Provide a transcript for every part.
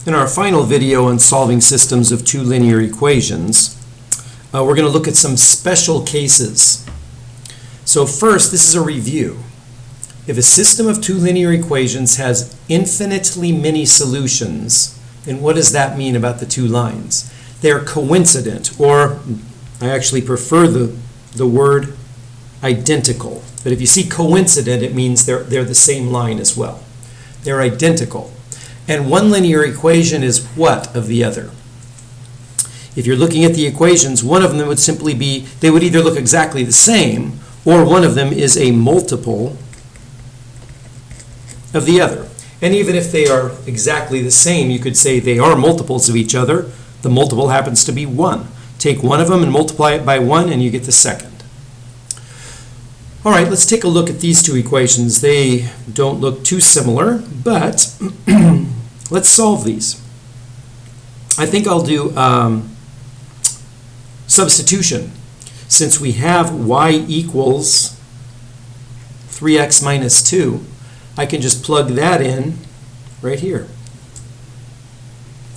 In our final video on solving systems of two linear equations, we're going to look at some special cases. So first, this is a review. If a system of two linear equations has infinitely many solutions, then what does that mean about the two lines? They're coincident, or I actually prefer the word identical. But if you see coincident, it means they're the same line as well. They're identical. And one linear equation is what of the other? If you're looking at the equations, one of them would simply be, they would either look exactly the same, or one of them is a multiple of the other. And even if they are exactly the same, you could say they are multiples of each other. The multiple happens to be 1. Take one of them and multiply it by 1, and you get the second. All right, let's take a look at these two equations. They don't look too similar, but let's solve these. I think I'll do substitution. Since we have y equals 3x minus 2, I can just plug that in right here.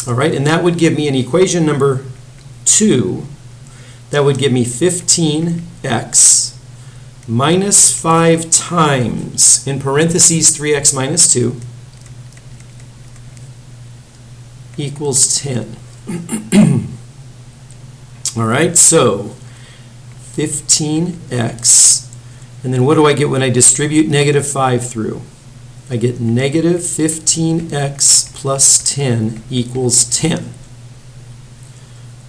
All right, and that would give me an equation number 2. That would give me 15x minus 5 times, in parentheses, 3x minus 2 equals 10. All right, so 15x, and then what do I get when I distribute negative 5 through? I get negative 15x plus 10 equals 10.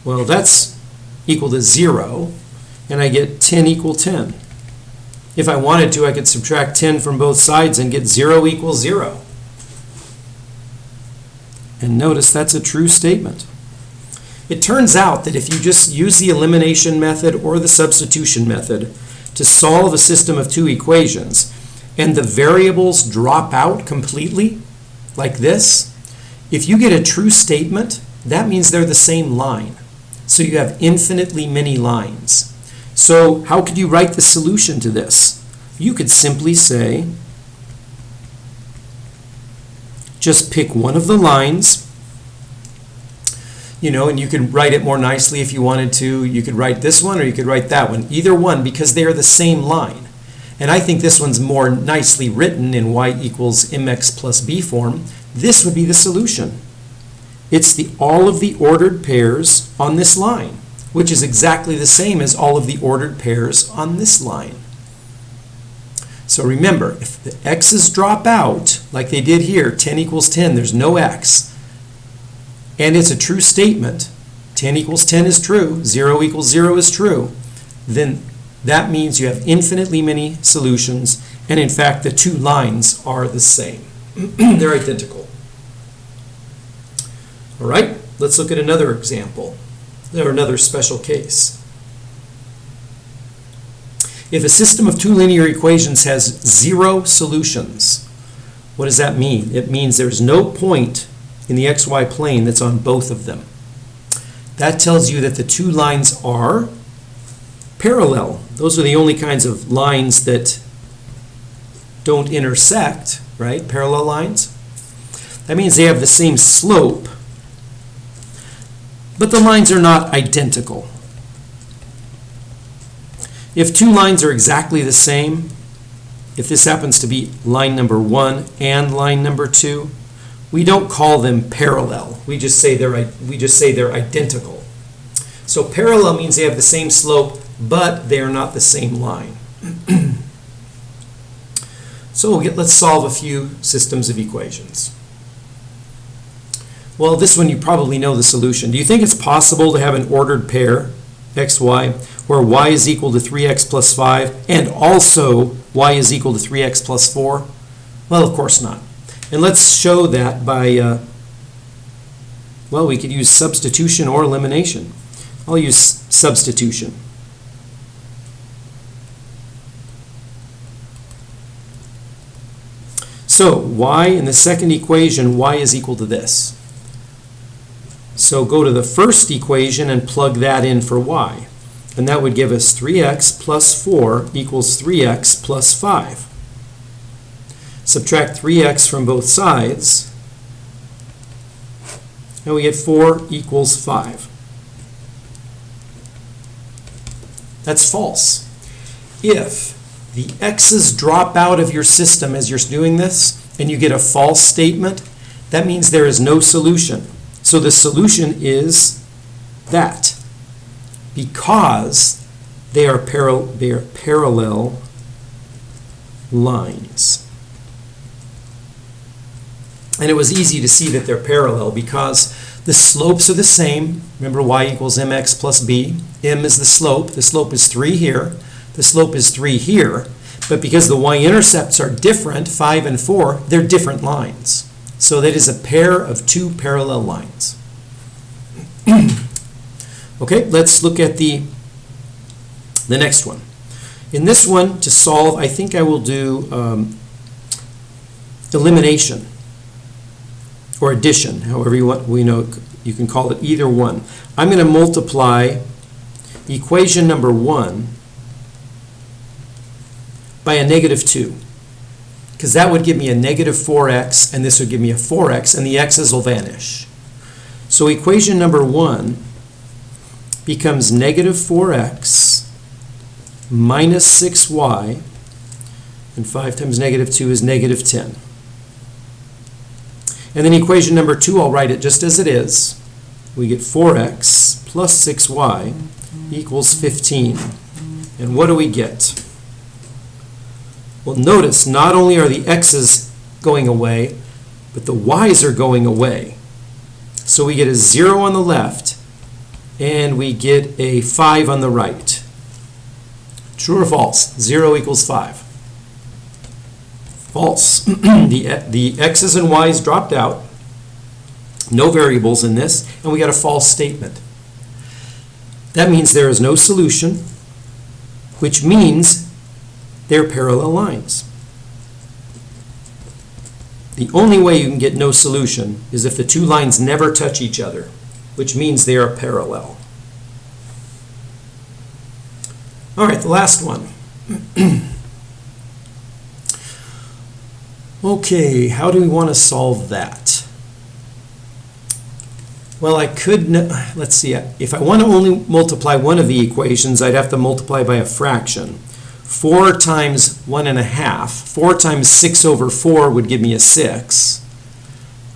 Well, that's equal to 0, and I get 10 equal 10. If I wanted to, I could subtract 10 from both sides and get 0 equals 0. And notice that's a true statement. It turns out that if you just use the elimination method or the substitution method to solve a system of two equations, and the variables drop out completely, like this, if you get a true statement, that means they're the same line. So you have infinitely many lines. So how could you write the solution to this? You could simply say, just pick one of the lines, and you could write it more nicely if you wanted to. You could write this one or you could write that one. Either one, because they are the same line. And I think this one's more nicely written in y equals mx plus b form. This would be the solution. It's all of the ordered pairs on this line, which is exactly the same as all of the ordered pairs on this line. So remember, if the x's drop out, like they did here, 10 equals 10, there's no x, and it's a true statement, 10 equals 10 is true, 0 equals 0 is true, then that means you have infinitely many solutions, and in fact, the two lines are the same. They're identical. All right, let's look at another example, or another special case. If a system of two linear equations has 0 solutions, what does that mean? It means there's no point in the xy plane that's on both of them. That tells you that the two lines are parallel. Those are the only kinds of lines that don't intersect, right? Parallel lines. That means they have the same slope, but the lines are not identical. If two lines are exactly the same, if this happens to be line number 1 and line number 2, we don't call them parallel. We just say they're identical. So parallel means they have the same slope, but they are not the same line. So let's solve a few systems of equations. Well, this one you probably know the solution. Do you think it's possible to have an ordered pair, x, y, where y is equal to 3x plus 5, and also y is equal to 3x plus 4? Well, of course not. And let's show that by, well, we could use substitution or elimination. I'll use substitution. So y in the second equation, y is equal to this. So go to the first equation and plug that in for y. And that would give us 3x plus 4 equals 3x plus 5. Subtract 3x from both sides, and we get 4 equals 5. That's false. If the x's drop out of your system as you're doing this, and you get a false statement, that means there is no solution. So the solution is that, because they are parallel lines. And it was easy to see that they're parallel because the slopes are the same. Remember, y equals mx plus b. M is the slope. The slope is 3 here. The slope is 3 here. But because the y-intercepts are different, 5 and 4, they're different lines. So that is a pair of 2 parallel lines. Okay, let's look at the next one. In this one, to solve, I think I will do elimination or addition, however you want. We know you can call it either one. I'm going to multiply equation number 1 by a negative 2, because that would give me a negative 4x, and this would give me a 4x, and the x's will vanish. So equation number 1 becomes negative 4x minus 6y, and 5 times negative 2 is negative 10. And then equation number 2, I'll write it just as it is. We get 4x plus 6y equals 15. And what do we get? Well, notice not only are the x's going away, but the y's are going away. So we get a 0 on the left, and we get a 5 on the right. True or false? 0 equals 5. False. The x's and y's dropped out. No variables in this, and we got a false statement. That means there is no solution, which means they're parallel lines. The only way you can get no solution is if the two lines never touch each other, which means they are parallel. All right, the last one. Okay, how do we want to solve that? Well, I could, let's see, if I want to only multiply one of the equations, I'd have to multiply by a fraction. 4 times 1 1/2, 4 times 6 over 4 would give me a 6.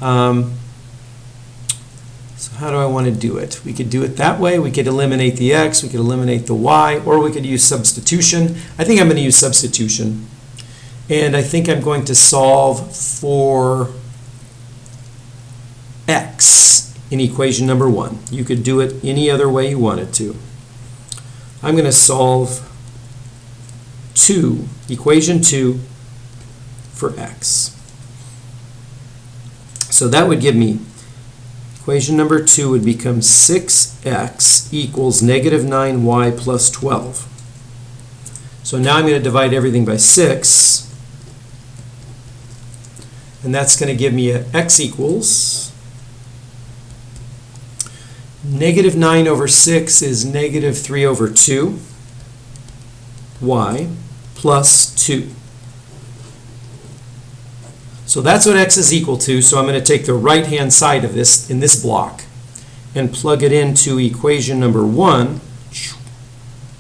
So how do I want to do it? We could do it that way. We could eliminate the x, we could eliminate the y, or we could use substitution. I think I'm going to use substitution. And I think I'm going to solve for x in equation number 1. You could do it any other way you wanted to. I'm going to solve equation 2 for x. So that would give me, equation number 2 would become 6x equals negative 9y plus 12. So now I'm going to divide everything by 6. And that's going to give me a x equals negative 9 over 6 is negative 3 over 2 y plus 2. So that's what x is equal to. So I'm going to take the right-hand side of this in this block and plug it into equation number 1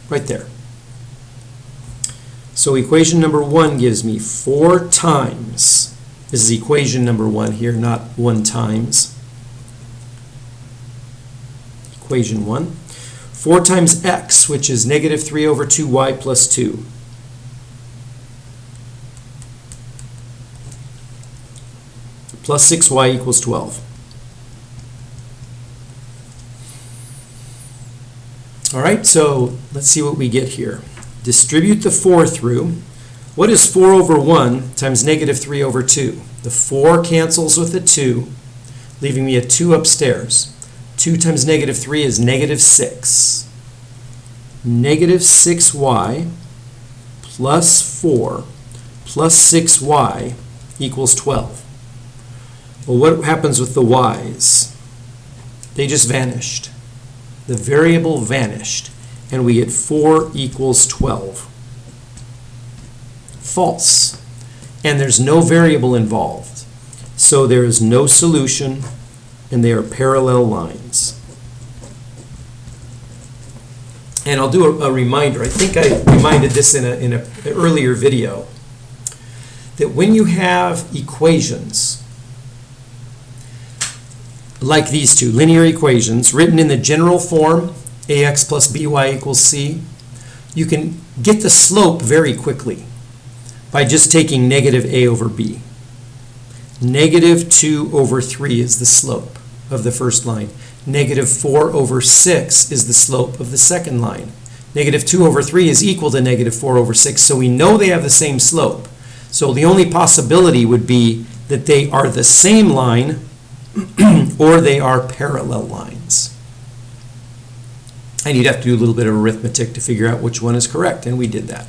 right there. So equation number 1 gives me 4 times, this is equation number 1 here, not 1 times, equation 1, 4 times x, which is negative 3 over 2y plus 2. Plus 6y equals 12. All right, so let's see what we get here. Distribute the 4 through. What is 4 over 1 times negative 3 over 2? The 4 cancels with the 2, leaving me a 2 upstairs. 2 times negative 3 is negative 6. Negative 6y plus 4 plus 6y equals 12. Well, what happens with the y's? They just vanished. The variable vanished, and we get 4 equals 12. False. And there's no variable involved. So there is no solution, and they are parallel lines. And I'll do a reminder. I think I reminded this in an earlier video, that when you have equations like these two, linear equations, written in the general form, ax plus by equals c, you can get the slope very quickly by just taking negative a over b. Negative 2 over 3 is the slope of the first line. Negative 4 over 6 is the slope of the second line. Negative 2 over 3 is equal to negative 4 over 6, so we know they have the same slope. So the only possibility would be that they are the same line or they are parallel lines. And you'd have to do a little bit of arithmetic to figure out which one is correct, and we did that.